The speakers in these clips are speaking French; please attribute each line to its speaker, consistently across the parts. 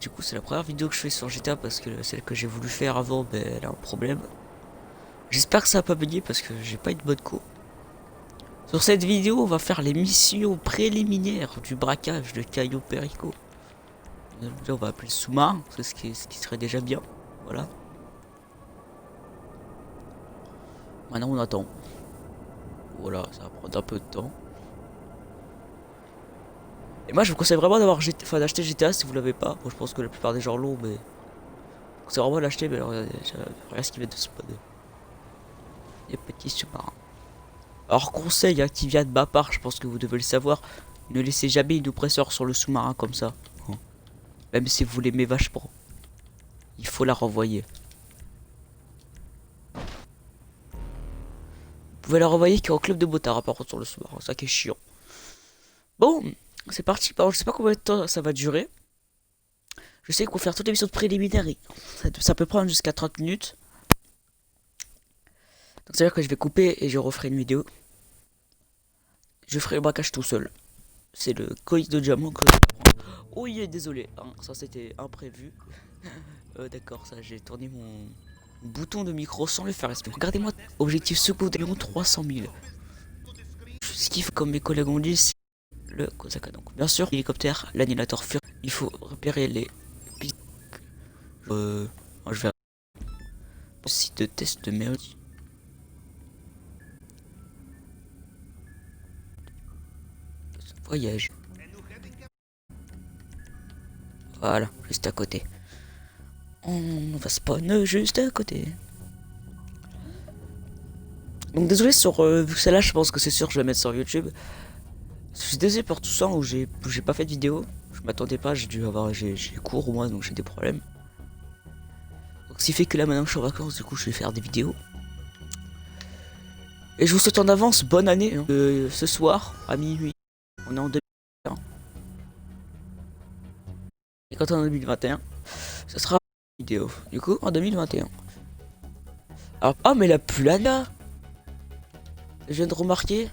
Speaker 1: Du coup, c'est la première vidéo que je fais sur GTA parce que celle que j'ai voulu faire avant, ben, elle a un problème. J'espère que ça va pas bugger parce que j'ai pas une bonne co. Sur cette vidéo, on va faire les missions préliminaires du braquage de Cayo Perico. On va appeler le sous-marin, c'est ce qui serait déjà bien. Voilà. Maintenant, on attend. Voilà, ça va prendre un peu de temps. Et moi, je vous conseille vraiment d'acheter GTA si vous l'avez pas. Bon, je pense que la plupart des gens l'ont, mais c'est vraiment l'acheter. Mais alors, regardez ce qui vient de se spawner. Les petits sous-marins. Alors conseil qui vient de ma part, je pense que vous devez le savoir, ne laissez jamais une oppresseur sur le sous-marin comme ça. Même si vous l'aimez vachement, il faut la renvoyer. Vous pouvez la renvoyer qu'en club de motard par contre sur le sous-marin, ça qui est chiant. Bon, c'est parti. Par contre, je sais pas combien de temps ça va durer. Je sais qu'on va faire toutes les missions de préliminaires. Ça peut prendre jusqu'à 30 minutes. Donc c'est à dire que je vais couper et je referai une vidéo. Je ferai le braquage tout seul. C'est le colis de diamant que je vais prendre. Oh yeah, désolé, hein, ça c'était imprévu. D'accord, ça j'ai tourné mon bouton de micro sans le faire exprès. Regardez-moi, objectif secondaire 300 000. Ce qu'il faut, comme mes collègues ont dit, c'est le Kozaka. Donc bien sûr, l'hélicoptère, l'annihilateur fur. Il faut repérer les pistes. Je vais site de test de mélodie. Voyage. Voilà, juste à côté. On va spawn juste à côté. Donc désolé sur vu que celle-là, je pense que c'est sûr que je vais la mettre sur YouTube. Je suis désolé pour tout ça où j'ai pas fait de vidéo. Je m'attendais pas, j'ai cours au moins donc j'ai des problèmes. Donc ce qui fait que là maintenant que je suis en vacances, du coup je vais faire des vidéos. Et je vous souhaite en avance bonne année. Hein. Ce soir à minuit, on est en 2021. Et quand on est en 2021, ça sera une vidéo. Du coup en 2021. Alors ah mais la Pulana, je viens de remarquer.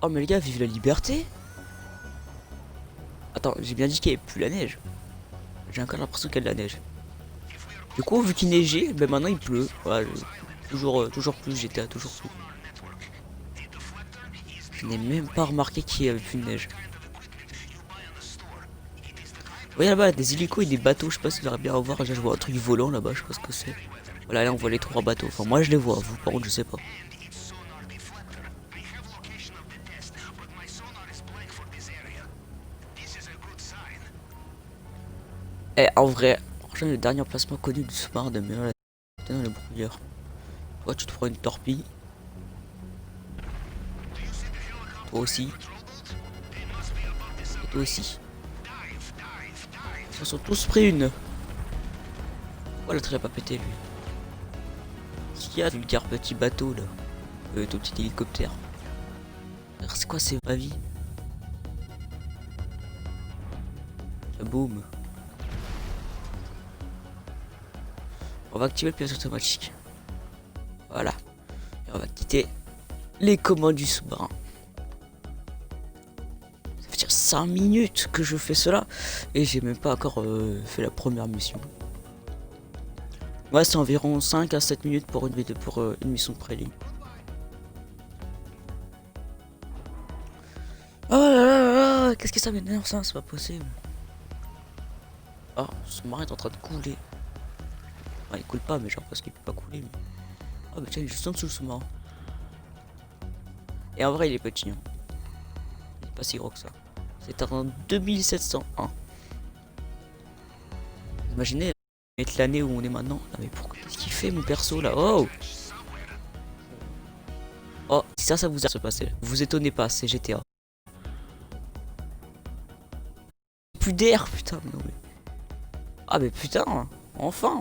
Speaker 1: Oh mais les gars, vive la liberté. Attends, j'ai bien dit qu'il n'y avait plus la neige. J'ai encore l'impression qu'il y a de la neige. Du coup, vu qu'il neigeait, ben maintenant il pleut. Voilà, toujours plus, j'étais toujours plus. Je n'ai même pas remarqué qu'il y avait plus de neige. Vous voyez là-bas, des hélicos et des bateaux, je sais pas si vous allez bien voir. Déjà, je vois un truc volant là-bas, je sais pas ce que c'est. Voilà, là on voit les 3 bateaux. Enfin, moi je les vois, vous par contre, je sais pas. Eh, en vrai, franchement, le dernier emplacement connu du sous-marin de Mérin, dans les brouilleurs. Toi, tu te prends une torpille. Toi aussi. Et toi aussi. Ils sont tous pris une. Voilà, très pas pété lui. Qu'est-ce qu'il y a, vulgaire petit bateau là? Ton petit hélicoptère. C'est quoi, c'est ma vie? Boum. On va activer le pilote automatique. Voilà. Et on va quitter les commandes du sous-marin. Ça fait dire 5 minutes que je fais cela. Et j'ai même pas encore fait la première mission. Ouais, c'est environ 5 à 7 minutes pour une mission de prélim. Oh là là là là, qu'est-ce que ça m'énerve ça, c'est pas possible. Oh, ce sous-marin est en train de couler. Ah, il coule pas, mais genre parce qu'il peut pas couler. Mais... oh, mais tiens, il est juste en dessous le sous-marin. Et en vrai, il est petit. Hein. Il est pas si gros que ça. C'est en 2701. Imaginez mettre l'année où on est maintenant. Non, mais pourquoi qu'est-ce qu'il fait mon perso là? Oh! Oh, si ça vous a se passer. Vous étonnez pas, c'est GTA. Plus d'air, putain, non mais. Ah, mais putain, enfin!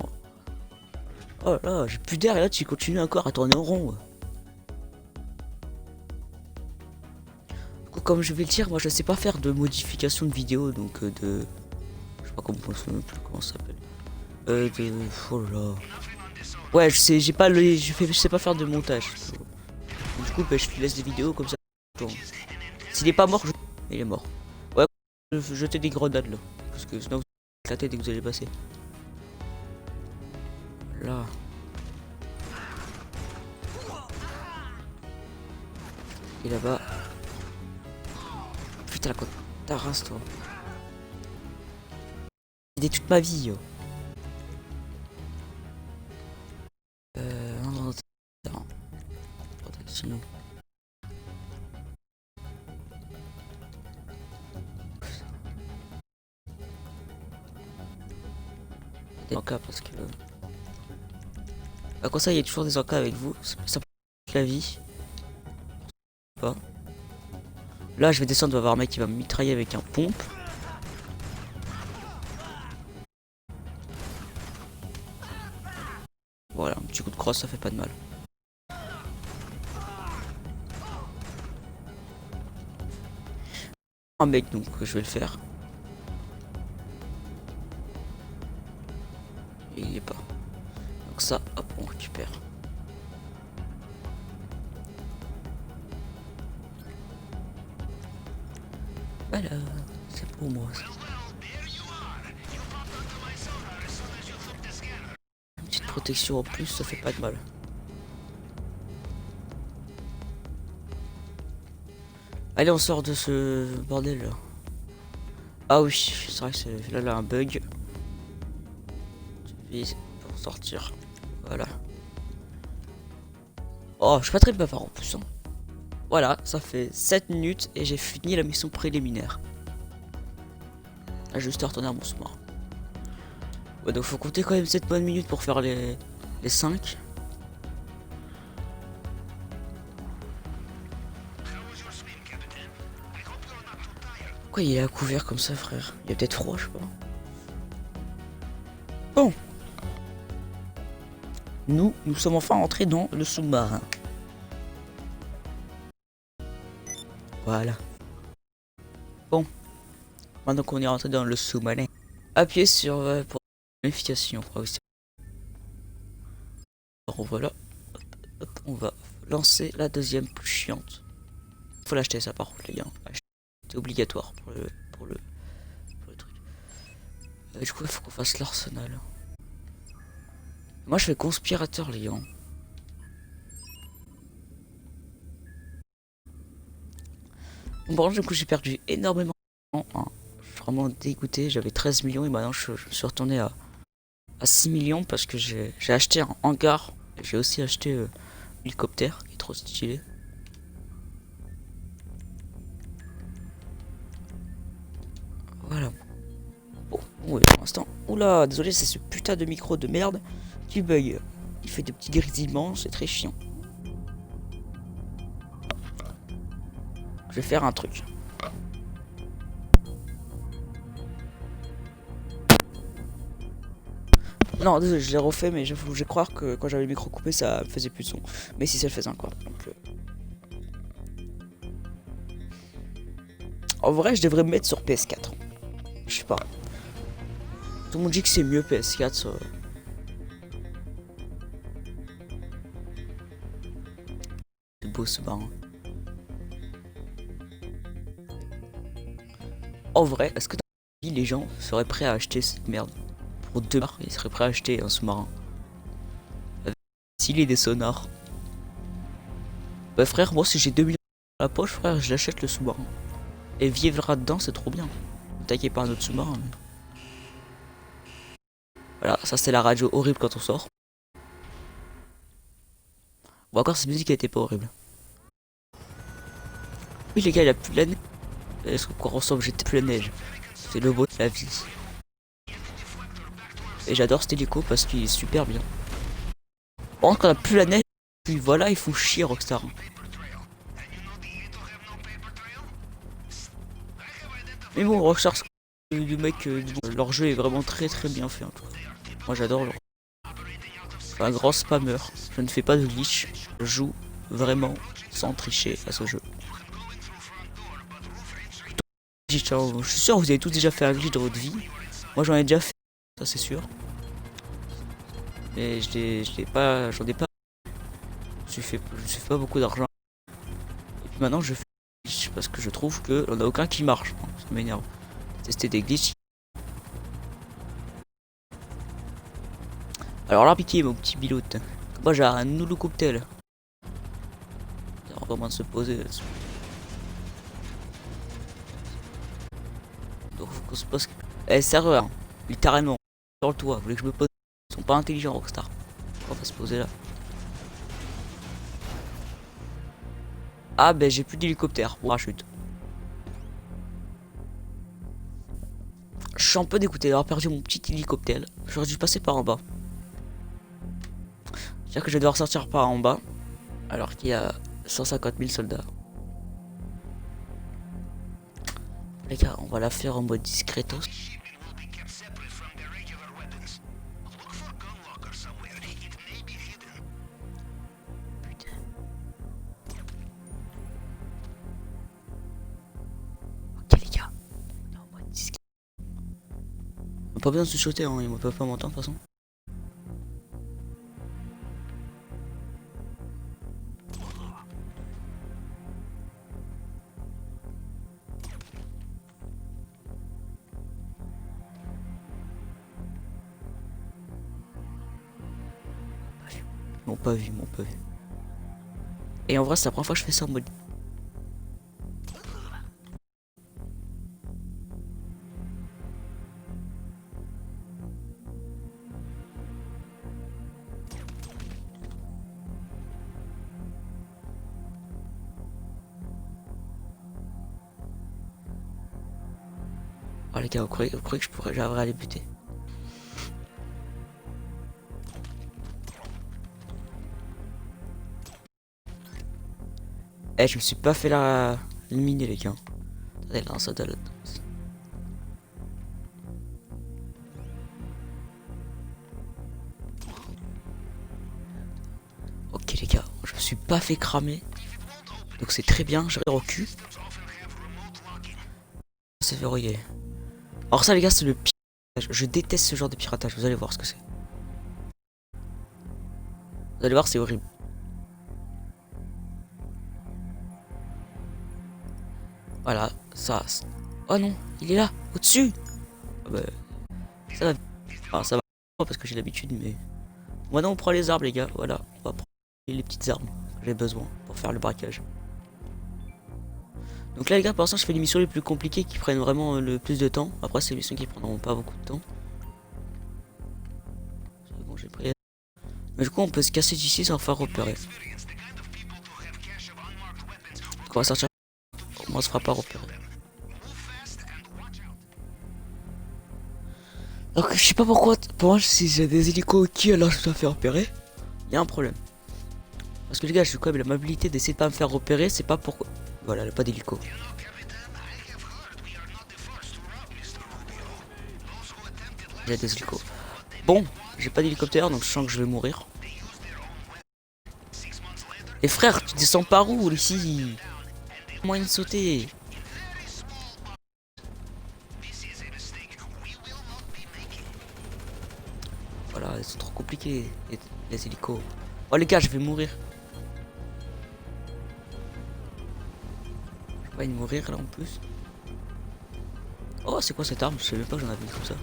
Speaker 1: Oh là, j'ai plus d'air et là tu continues encore à tourner en rond. Du coup, comme je vais le dire, moi je sais pas faire de modification de vidéo, donc de. Je sais pas comment ça s'appelle. Oh là là. Ouais, je sais, j'ai pas le. Je sais pas faire de montage. Du coup, bah, je laisse des vidéos comme ça. S'il est pas mort, il est mort. Ouais, jeter des grenades là. Parce que sinon vous éclatez dès que vous allez passer. Là. Et là-bas. Putain la côte. Ta race toi. J'ai toute ma vie yo. Protection. Des encas parce que comme ça il y a toujours des encas avec vous, ça prend la vie. Pas. Là je vais descendre, on va avoir un mec qui va me mitrailler avec un pompe. Voilà, un petit coup de crosse ça fait pas de mal. Un mec donc je vais le faire. Et il est pas. Donc ça, hop, on récupère. Voilà, c'est pour moi. Une petite protection en plus, ça fait pas de mal. Allez, on sort de ce bordel là. Ah oui, c'est vrai que c'est là un bug. Pour sortir. Voilà. Oh, je suis pas très bavard en plus. Hein. Voilà, ça fait 7 minutes et j'ai fini la mission préliminaire. Là, je vais juste retourner à mon sous-marin. Ouais, donc faut compter quand même 7 bonnes minutes pour faire les 5. Pourquoi il est à couvert comme ça, frère? Il y a peut-être froid, je sais pas. Bon. Nous sommes enfin entrés dans le sous-marin. Voilà. Bon. Maintenant qu'on est rentré dans le sous-marin. Appuyez sur pour vérification. Ah oui, alors voilà. Hop, on va lancer la deuxième plus chiante. Faut l'acheter ça par contre les gars. C'est obligatoire pour le truc. Du coup il faut qu'on fasse l'arsenal. Moi je fais conspirateur les gars. Bon du coup j'ai perdu énormément de temps, hein. Je suis vraiment dégoûté, j'avais 13 millions et maintenant je me suis retourné à 6 millions parce que j'ai acheté un hangar. J'ai aussi acheté l'hélicoptère qui est trop stylé. Voilà. Bon, ouais, pour l'instant. Oula, désolé, c'est ce putain de micro de merde qui bug. Il fait des petits grésillements, c'est très chiant. Je vais faire un truc. Non, désolé, je l'ai refait, mais je vais croire que quand j'avais le micro coupé, ça faisait plus de son. Mais si ça le faisait encore. Donc, en vrai, je devrais me mettre sur PS4. Je sais pas. Tout le monde dit que c'est mieux PS4. Ça... C'est beau ce bain. En vrai, est-ce que les gens seraient prêts à acheter cette merde? Pour 2 barres, ils seraient prêts à acheter un sous-marin. Avec stylé des sonars. Bah frère, moi si j'ai 2 millions dans la poche, frère, je l'achète le sous-marin. Et vivra dedans, c'est trop bien. Attaqué par un autre sous-marin. Mais... Voilà, ça c'est la radio horrible quand on sort. Bon, encore cette musique elle était pas horrible. Oui les gars, il a plus de la neige. Est-ce qu'on ressemble, j'étais plus la neige. C'est le beau de la vie. Et j'adore cet hélico parce qu'il est super bien. Par contre, quand on a plus la neige, puis voilà, ils font chier Rockstar. Mais bon, Rockstar, le mec, leur jeu est vraiment très bien fait. En tout cas. Moi j'adore leur... Un grand spammer. Je ne fais pas de glitch. Je joue vraiment sans tricher à ce jeu. Je suis sûr que vous avez tous déjà fait un glitch dans votre vie. Moi j'en ai déjà fait, ça c'est sûr. Mais j'en ai pas. Je fais pas beaucoup d'argent. Et puis maintenant je fais glitch parce que je trouve que on a aucun qui marche. Ça m'énerve. Tester des glitches. Alors là, piqué mon petit pilote. Moi j'ai un nouveau cocktail. On va moins de se poser. Donc faut qu'on se pose. Eh serveur, littéralement. Sur le toit, vous voulez que je me pose? Ils sont pas intelligents Rockstar. On va se poser là. Ah ben j'ai plus d'hélicoptère. Parachute. Je suis un peu dégoûté d'avoir perdu mon petit hélicoptère. J'aurais dû passer par en bas. C'est-à-dire que je vais devoir sortir par en bas. Alors qu'il y a 150 000 soldats. Les gars, on va la faire en mode discretos. Putain. Ok les gars. On est en mode discret. On a pas besoin de se chuchoter, hein. Ils ne peuvent pas m'entendre de toute façon. Ils m'ont pas vu, ils m'ont pas vu. Et en vrai, c'est la première fois que je fais ça en mode. Oh les gars, vous croyez que j'arriverai à les buter? Eh, je me suis pas fait la éliminer les gars. Attendez, là, ça doit l'autre. Ok les gars, je me suis pas fait cramer. Donc c'est très bien, j'ai au cul. C'est verrouillé. Alors ça les gars, c'est le piratage. Je déteste ce genre de piratage, vous allez voir ce que c'est. Vous allez voir, c'est horrible. Voilà, ça. Oh non, il est là, au-dessus. Ah bah, ça va. Enfin, ça va pas parce que j'ai l'habitude, mais. Maintenant on prend les arbres les gars, voilà. On va prendre les petites armes que j'ai besoin pour faire le braquage. Donc là les gars, pour l'instant je fais les missions les plus compliquées qui prennent vraiment le plus de temps. Après c'est les missions qui prendront pas beaucoup de temps. C'est bon, j'ai pris. Mais du coup on peut se casser d'ici sans faire repérer. Donc on va sortir. On se fera pas repérer. Donc je sais pas pourquoi, pour moi si j'ai des hélicos qui alors je dois faire repérer. Il y a un problème. Parce que les gars, je suis quand même la mobilité d'essayer de pas me faire repérer, c'est pas pourquoi. Voilà, pas d'hélico. J'ai des hélicos. Bon, j'ai pas d'hélicoptère donc je sens que je vais mourir. Et frère, tu descends par où ici? Moyen de sauter. Voilà, ils sont trop compliqués les hélicos. Oh les gars, je vais mourir. Je vais mourir là en plus. Oh, c'est quoi cette arme? Je savais même pas que j'en avais comme ça.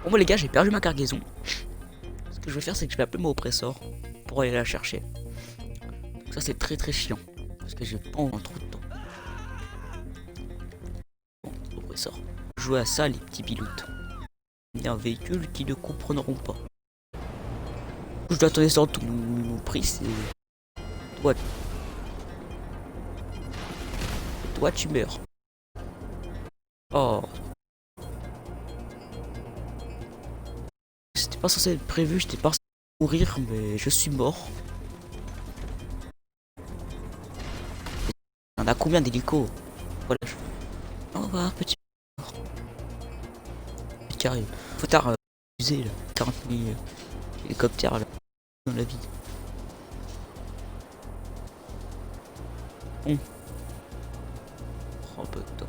Speaker 1: Bon, moi les gars, j'ai perdu ma cargaison. Ce que je vais faire, c'est que je vais appeler mon oppresseur pour aller la chercher. Donc ça, c'est très très chiant. Parce que j'ai pas en trop de temps. Bon, oppresseur. Jouer à ça, les petits pilotes. Il y a un véhicule qui ne comprendront pas. Je dois attendre sur tout mon prix, c'est. Toi, tu meurs. Oh. C'était pas censé être prévu, j'étais pas censé mourir, mais je suis mort. On a combien d'hélicos? Voilà. Au revoir, petit. Carré. Faut tard usé là. 40 000 hélicoptères là. Dans la vie. Bon. Prends un peu de temps.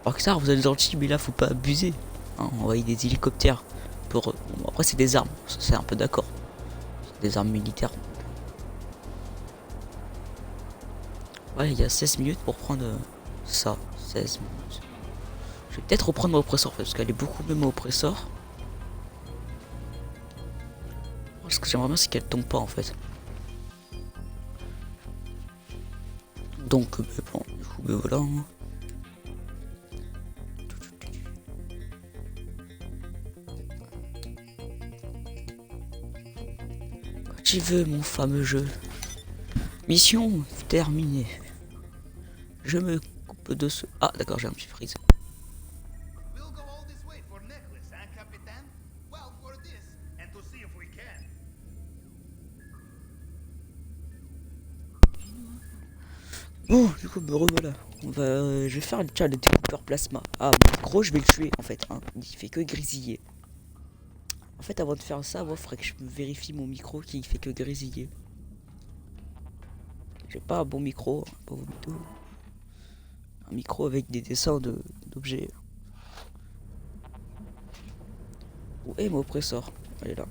Speaker 1: Rockstar, vous êtes gentil, mais là faut pas abuser. Hein, on envoyer des hélicoptères pour. Bon, après c'est des armes, c'est un peu d'accord. Des armes militaires. Ouais, il y a 16 minutes pour prendre ça. 16 minutes. Je vais peut-être reprendre mon oppresseur parce qu'elle est beaucoup mieux mon oppresseur. Ce que j'aimerais bien c'est qu'elle tombe pas en fait. Donc bon, du coup voilà. Hein. Quand tu veux mon fameux jeu. Mission terminée. Je me coupe de ce... Ah d'accord, j'ai un petit freeze. Bon, du coup, me revoilà. Je vais faire le découpeur plasma. Ah, mon micro, je vais le tuer en fait. Hein. Il fait que grésiller. En fait, avant de faire ça, il faudrait que je me vérifie mon micro qui fait que grésiller. J'ai pas un bon micro, hein, pas un micro avec des dessins d'objets. Où est mon oppresseur? Allez là.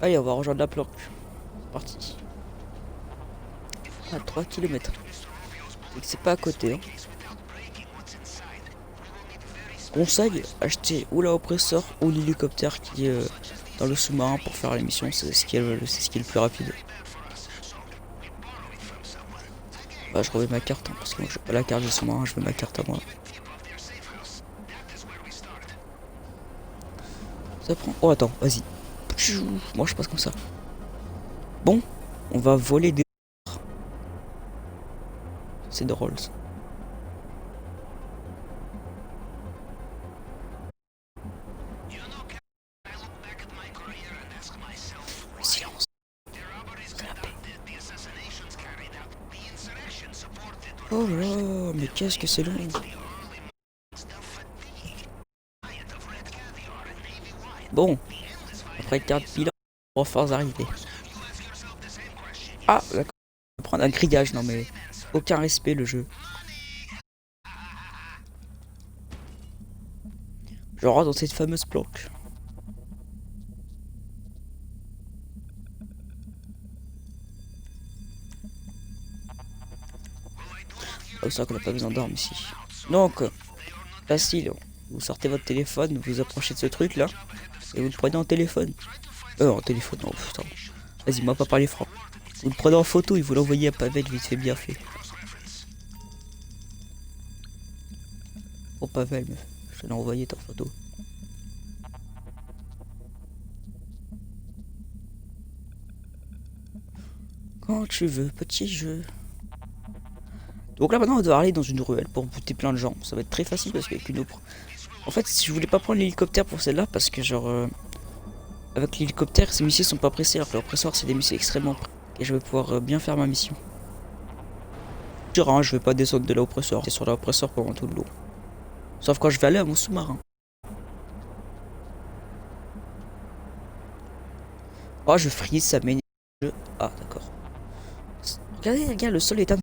Speaker 1: Allez, on va rejoindre la planque. C'est parti. À 3 km. C'est pas à côté. Hein. Conseil, acheter ou l'oppresseur ou l'hélicoptère qui est dans le sous-marin pour faire l'émission. C'est ce qui est le plus rapide. Bah, je remets ma carte hein, parce que moi je veux pas la carte du sous-marin, je veux ma carte à moi. Ça prend. Oh attends, vas-y. Moi je passe comme ça. Bon, on va voler des. C'est drôle ça. Silence. Oh là, mais qu'est-ce que c'est long. Bon, après carte pilote, on va faire arriver. Ah, d'accord. On va prendre un grillage, non mais aucun respect le jeu. Je rentre dans cette fameuse planque. Ah, c'est vrai qu'on n'a pas besoin d'armes ici. Donc, facile. Vous sortez votre téléphone, vous approchez de ce truc là, et vous le prenez en téléphone. En téléphone, non putain. Vas-y, moi pas parler franc. Vous le prenez en photo et vous l'envoyez à Pavel, vite fait bien fait. Oh Pavel, je te l'ai envoyé ta photo. Quand tu veux, petit jeu. Donc là maintenant on doit aller dans une ruelle pour buter plein de gens. Ça va être très facile parce qu'avec une autre. En fait si je voulais pas prendre l'hélicoptère pour celle-là parce que genre avec l'hélicoptère ces missiles sont pas pressés alors que l'oppresseur c'est des missiles extrêmement pressés. Et je vais pouvoir bien faire ma mission. Je vais pas descendre de l'oppresseur. C'est sur l'oppresseur pendant tout le long. Sauf quand je vais aller à mon sous-marin. Oh je freeze, ça m'énerve. Ah d'accord. Regardez les gars, le sol est un...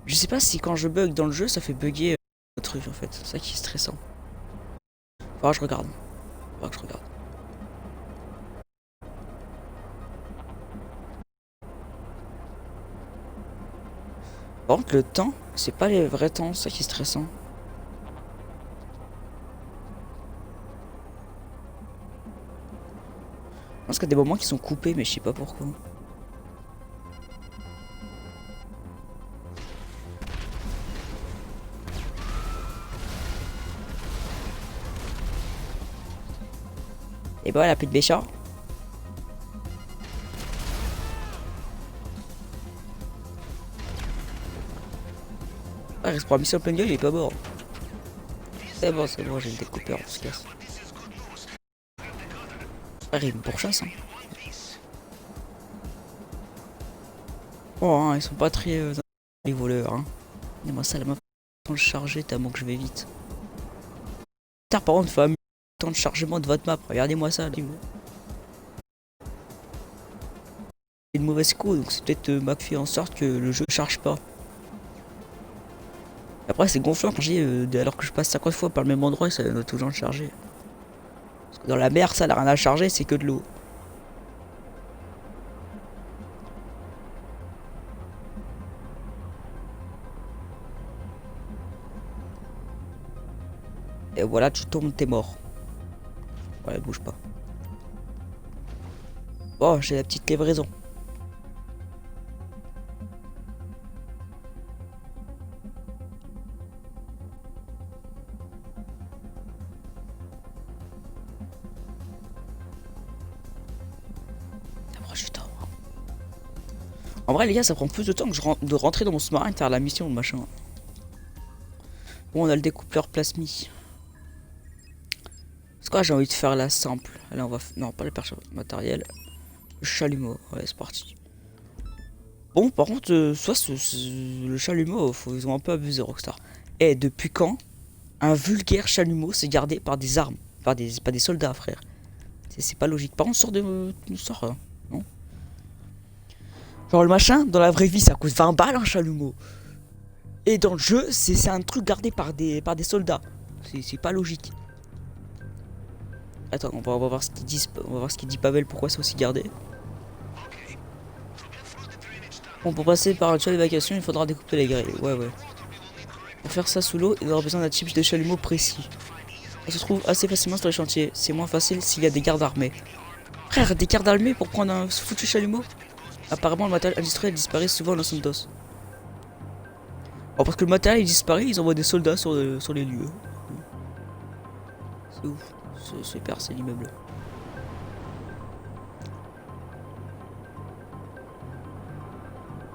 Speaker 1: Je sais pas si quand je bug dans le jeu ça fait bugger le truc en fait. C'est ça qui est stressant. Faudra que je regarde. Faudra que je regarde. Par contre le temps, c'est pas les vrais temps, c'est ça qui est stressant. Je pense qu'il y a des moments qui sont coupés mais je sais pas pourquoi. Et bah la pute Béchard. Ah, il reste pour la mission pleine gueule, il est pas mort. C'est bon, j'ai le découpeur, on se casse. Ah, il me pourchasse, hein. Oh, hein, ils sont pas très les voleurs, hein. Dis-moi ça, la meuf, temps de charger tellement que je vais vite. Putain, par contre, faut améliorer le temps de chargement de votre map. Regardez-moi ça, là. C'est une mauvaise co, donc c'est peut-être Mac fait en sorte que le jeu ne charge pas. Après, c'est gonflant quand j'ai alors que je passe 50 fois par le même endroit et ça doit toujours charger. Parce que dans la mer, ça n'a rien à charger, c'est que de l'eau. Et voilà, tu tombes, t'es mort. Ouais, bouge pas. Bon, j'ai la petite livraison. Ça prend du temps. En vrai, les gars, ça prend plus de temps que de rentrer dans mon sous-marin et de faire la mission, machin. Bon, on a le découpleur plasmi. C'est quoi, j'ai envie de faire la simple. Allez, on va... Non, pas le perche matériel. Le chalumeau. Ouais, c'est parti. Bon, par contre, le chalumeau, ils ont un peu abusé, Rockstar. Et depuis quand un vulgaire chalumeau s'est gardé par des armes, pas des soldats, frère? C'est pas logique. Par contre, non? Genre, le machin, dans la vraie vie, ça coûte 20 balles, un chalumeau. Et dans le jeu, c'est un truc gardé par des soldats. C'est pas logique. Attends, on va voir ce qu'ils disent. On va voir ce qu'il dit Pavel, pourquoi c'est aussi gardé. Bon, pour passer par un tunnel d'évacuation, il faudra découper les grilles. Ouais. Pour faire ça sous l'eau, il aura besoin d'un type de chalumeau précis. Ça se trouve assez facilement sur les chantiers. C'est moins facile s'il y a des gardes armés. Frère, des gardes armés pour prendre un foutu chalumeau? Apparemment, le matériel industriel disparaît souvent dans Santos. Alors, parce que le matériel il disparaît, ils envoient des soldats sur les lieux. C'est ouf. C'est super, c'est l'immeuble.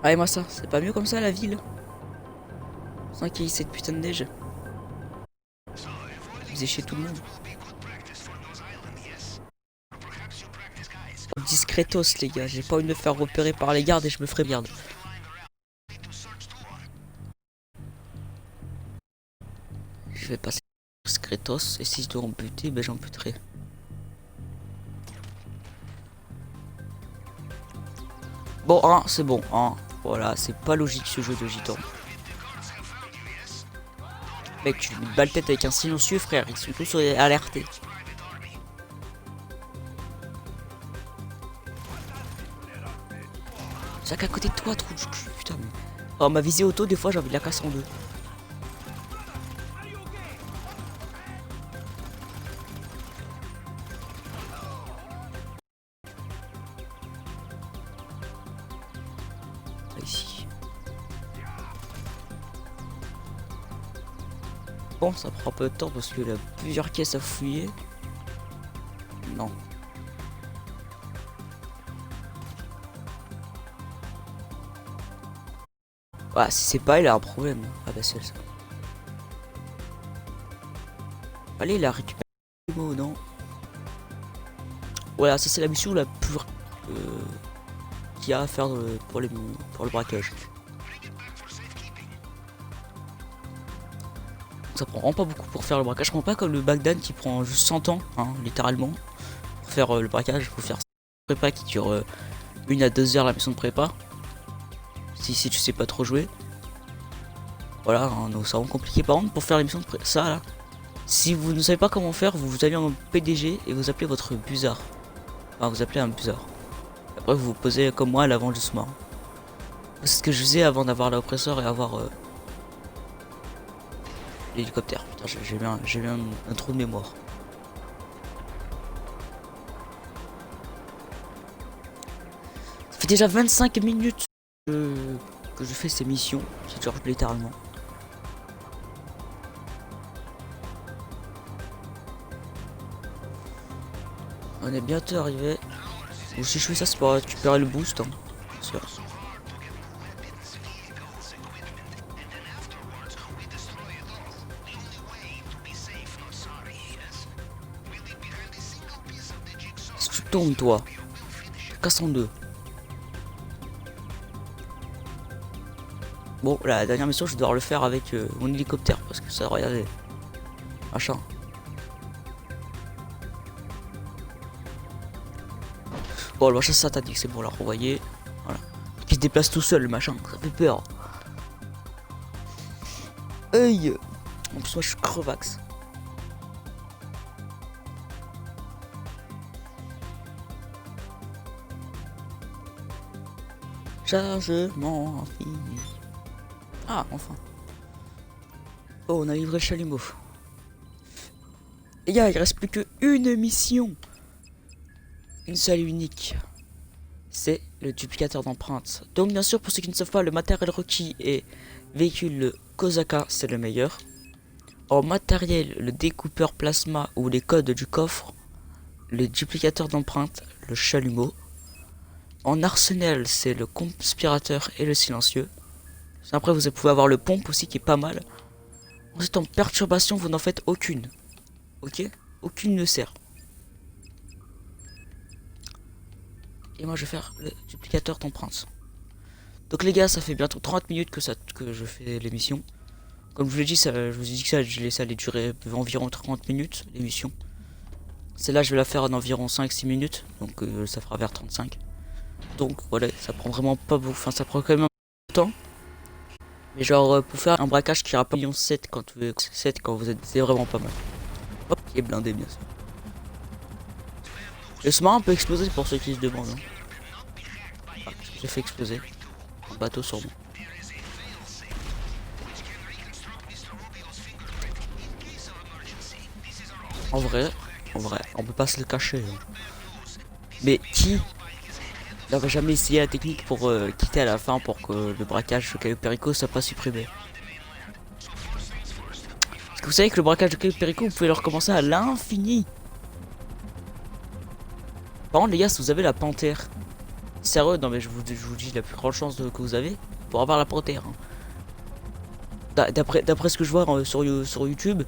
Speaker 1: Allez, moi ça, c'est pas mieux comme ça la ville? Sans qu'il y ait cette putain de neige. Il faisait chier tout le monde. Discretos les gars, j'ai pas envie de me faire repérer par les gardes et je me ferai garde. Je vais passer discretos et si je dois en buter, ben j'en buterai. Bon, hein, c'est bon, hein. Voilà, c'est pas logique ce jeu de gitan. Mec, tu lui bats le tête avec un silencieux, frère, ils sont tous alertés. C'est qu'à côté de toi, trou du cul, putain. Oh, ma visée auto, des fois, j'ai envie de la casser en deux. Ici. Bon, ça prend un peu de temps parce qu'il y a plusieurs caisses à fouiller. Non. Ah, si c'est pas, il a un problème. Ah bah c'est ça. Allez, il a récupéré le mot, non? Voilà, ça c'est la mission la plus qu'il y a à faire pour le braquage. Ça prend vraiment pas beaucoup pour faire le braquage. Je prends pas comme le Bagdad qui prend juste 100 ans, hein, littéralement. Pour faire le braquage, il faut faire prépa qui dure 1 à 2 heures la mission de prépa. Si tu sais pas trop jouer. Voilà, hein, donc c'est vraiment compliqué. Par contre, pour faire l'émission de ça là, si vous ne savez pas comment faire, vous allez en PDG et vous appelez votre busard. Enfin, vous appelez un busard. Après, vous vous posez comme moi à l'avant du sous-marin. C'est ce que je faisais avant d'avoir l'oppresseur et avoir l'hélicoptère. Putain, j'ai bien un trou de mémoire. Ça fait déjà 25 minutes que je fais ces missions, c'est genre littéralement. On est bientôt arrivé. Ou si je fais ça, c'est pour récupérer le boost. Hein. Bien sûr. Si tu tombes, toi, casse en deux. Bon, la dernière mission, je vais devoir le faire avec mon hélicoptère parce que ça, regardez. Machin. Bon, le machin satanique, c'est bon, la renvoyer. Voilà. Qui se déplace tout seul, le machin, ça fait peur. Aïe. En plus, moi, je suis crevax. Chargement fini. Ah, enfin. Oh, on a livré le chalumeau. Les gars, il reste plus qu'une mission. Une seule et unique. C'est le duplicateur d'empreintes. Donc bien sûr, pour ceux qui ne savent pas, le matériel requis est véhicule le Kosaka, c'est le meilleur. En matériel, le découpeur plasma ou les codes du coffre, le duplicateur d'empreintes, le chalumeau. En arsenal, c'est le conspirateur et le silencieux. Après, vous pouvez avoir le pompe aussi qui est pas mal. Ensuite, en perturbation, vous n'en faites aucune. Ok? Aucune ne sert. Et moi, je vais faire le duplicateur d'empreintes. Donc les gars, ça fait bientôt 30 minutes que je fais l'émission. Comme je vous l'ai dit, je vous ai dit que ça allait durer environ 30 minutes, l'émission. Celle-là, je vais la faire en environ 5-6 minutes. Donc ça fera vers 35. Donc voilà, ça prend vraiment pas beaucoup. Enfin, ça prend quand même un peu de temps. Mais genre, pour faire un braquage qui ira pas 1,7 quand vous êtes, c'est vraiment pas mal. Hop, qui est blindé, bien sûr. Le smarm peut exploser pour ceux qui se demandent. Hein. Ah, j'ai fait exploser un bateau sur moi. En vrai, on peut pas se le cacher. Hein. Mais qui n'avait jamais essayé la technique pour quitter à la fin pour que le braquage de Caillou Perico soit pas supprimé? Parce que vous savez que le braquage de Caillou Perico, vous pouvez le recommencer à l'infini. Par contre, les gars, si vous avez la panthère, sérieux, non mais je vous dis la plus grande chance que vous avez pour avoir la panthère. Hein. D'après ce que je vois sur YouTube,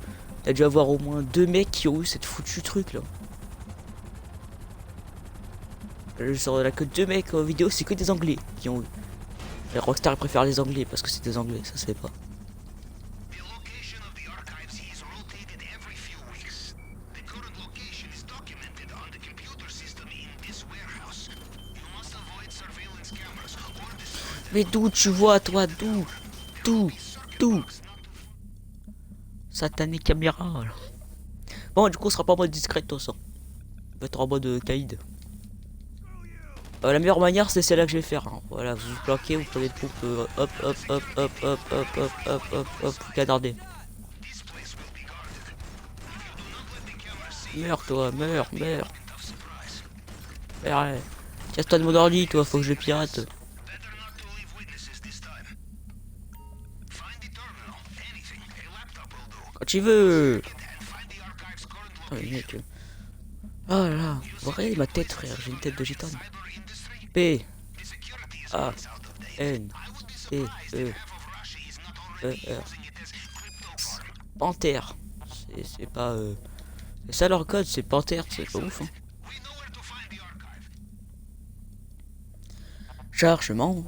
Speaker 1: t'as dû avoir au moins 2 mecs qui ont eu cette foutue truc là. Je sors là que 2 mecs en vidéo, c'est que des anglais qui ont eu. Et Rockstar préfère les anglais parce que c'est des anglais, ça se fait pas. Mais d'où tu vois toi, d'où Satané caméra là. Bon, du coup, on sera pas en mode discret de toute façon. On va être en mode caïd. La meilleure manière, c'est celle-là que je vais faire. Hein. Voilà, vous vous planquez, vous prenez le pompe, hop, hop, hop, hop, hop, hop, hop, hop, hop, hop, vous canardez. Meurs, toi, meurs. Meurs, ouais. Casse-toi de mon ordi, toi, faut que je le pirate. Quand tu veux. Oh, mec. Oh là, vous voyez ma tête, frère, j'ai une tête de gitane. P A N T E E R. Panthère. C'est pas c'est ça leur code, c'est Panthère, c'est pas ouf hein. Chargement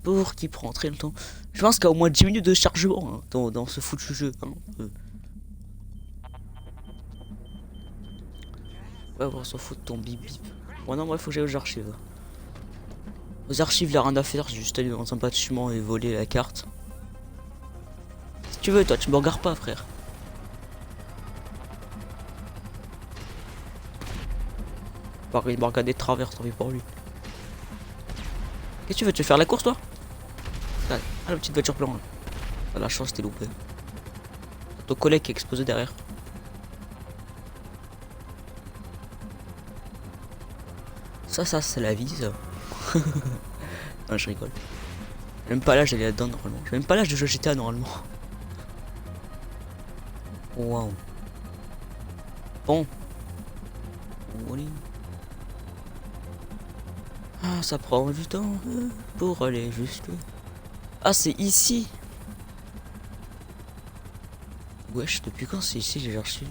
Speaker 1: pour qui prend très longtemps. Je pense qu'il y a au moins 10 minutes de chargement hein, dans ce foutu jeu. Hein. Ouais, on s'en fout de ton bip bip. Bon non, moi faut que j'aille aux archives. Aux archives, il y a rien à faire, c'est juste aller dans un bâtiment et voler la carte. Si tu veux, toi, tu me regardes pas, frère. Pareil, il m'a regardé de travers, tant pis pour lui. Qu'est-ce que tu veux? Tu veux faire la course, toi? Ah, la petite voiture blanche. Ah, la chance, t'es loupé. Ton collègue qui est explosé derrière. Ça, c'est la vie, ça. Non, je rigole. J'ai même pas l'âge d'aller là-dedans, normalement. J'ai même pas l'âge de jouer GTA, normalement. Waouh. Bon. Ah, ça prend du temps pour aller jusque. Ah, c'est ici. Wesh, depuis quand c'est ici, j'ai reçu.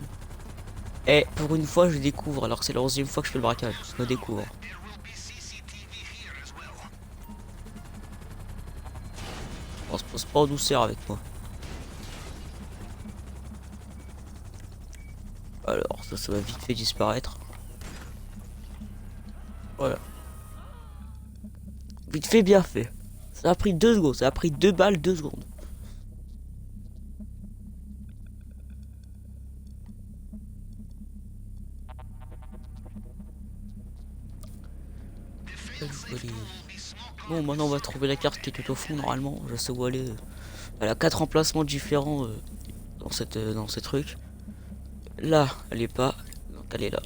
Speaker 1: Eh, pour une fois, je découvre, alors que c'est la 11e fois que je fais le braquage. Je le découvre. On se pose pas en douceur avec moi. Alors, ça va vite fait disparaître. Voilà. Vite fait, bien fait. Ça a pris 2 secondes. Ça a pris 2 balles, 2 secondes. Bon, maintenant on va trouver la carte qui est tout au fond. Normalement, je sais où aller. Elle a 4 emplacements différents dans ces trucs. Là, elle est pas. Donc elle est là.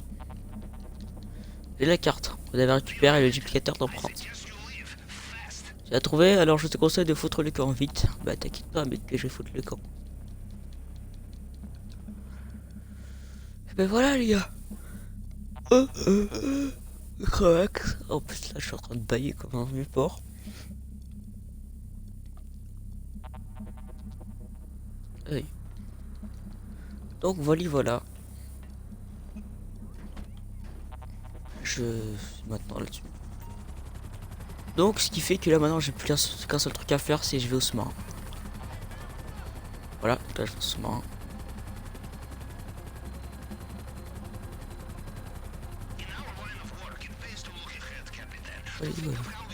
Speaker 1: Et la carte. Vous avez récupéré le duplicateur d'empreinte. Tu l'as trouvé, alors je te conseille de foutre le camp vite. Bah t'inquiète pas mec que je vais foutre le camp. Et ben voilà les gars. Relax. En plus là je suis en train de bailler comme un vieux porc. Oui. Donc voilà. Je suis maintenant là-dessus. Donc ce qui fait que là maintenant j'ai plus qu'un seul truc à faire, c'est je vais au sous-marin. Voilà, là je vais au sous-marin.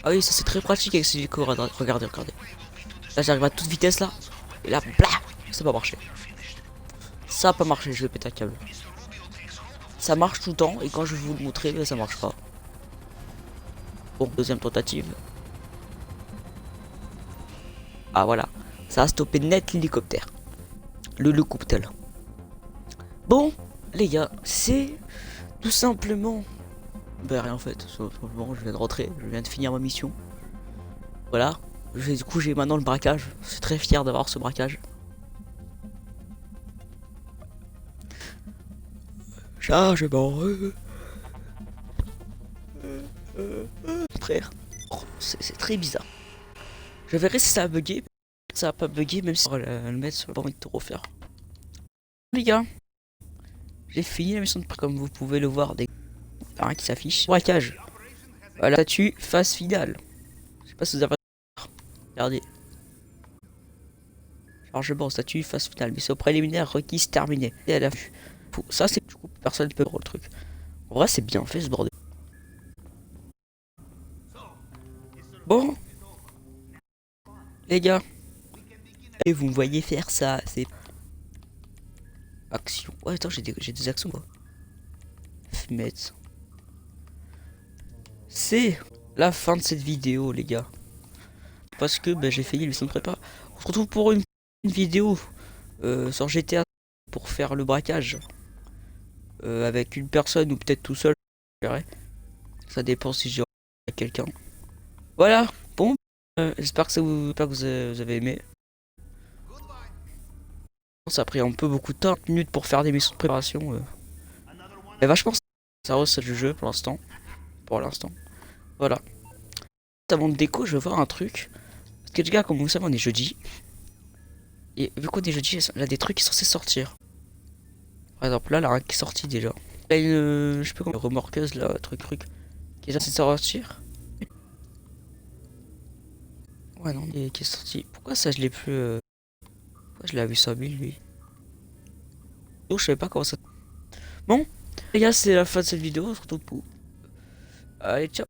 Speaker 1: Ah oui, ça c'est très pratique avec ces décors. Regardez. Là j'arrive à toute vitesse là. Et là, blah, ça va marcher. Ça a pas marché, je vais péter un câble. Ça marche tout le temps et quand je vais vous le montrer, ben, ça marche pas. Bon, deuxième tentative. Ah voilà, ça a stoppé net l'hélicoptère. Le cocktail. Bon, les gars, c'est tout simplement... Ben rien en fait, simplement je viens de rentrer, je viens de finir ma mission. Voilà, du coup j'ai maintenant le braquage. Je suis très fier d'avoir ce braquage. Chargement. Frère, oh, c'est très bizarre. Je verrai si ça a bugué. Ça a pas bugué, même si on va le mettre sur le banc de tout refaire. Les gars, j'ai fini la mission de près comme vous pouvez le voir. Des qui s'affiche. Braquage. Voilà, statut phase finale. Je sais pas si vous avez. Regardez. Chargement, statut phase finale. Mission préliminaire requise terminée. Et à l'affût. Ça, c'est du coup, personne ne peut voir le truc. En vrai, c'est bien fait ce bordel. Bon, les gars. Et vous me voyez faire ça, c'est... Action. Ouais, attends, j'ai des actions, quoi. Fumette. C'est la fin de cette vidéo, les gars. Parce que bah, j'ai failli le mission de prépa. On se retrouve pour une vidéo sur GTA pour faire le braquage. Avec une personne ou peut-être tout seul. Ça dépend si j'ai quelqu'un. Voilà. Bon. J'espère que vous avez aimé. Ça a pris un peu beaucoup de temps, 30 minutes pour faire des missions de préparation. Mais vachement ça c'est le jeu pour l'instant. Voilà. Avant de déco, je veux voir un truc. Parce que les gars, comme vous savez, on est jeudi. Et vu qu'on est jeudi, il y a des trucs qui sont censés sortir. Par exemple, là, la qui est sortie déjà. Là, je sais pas comment, une remorqueuse, là, truc. Qui est censée sortir. Ouais, non, et qui est sorti. Pourquoi ça, je l'ai plus. Pourquoi je l'ai vu 100 000 lui. Donc, je savais pas comment ça. Bon, les gars, c'est la fin de cette vidéo. On se retrouve pour. Allez, ciao.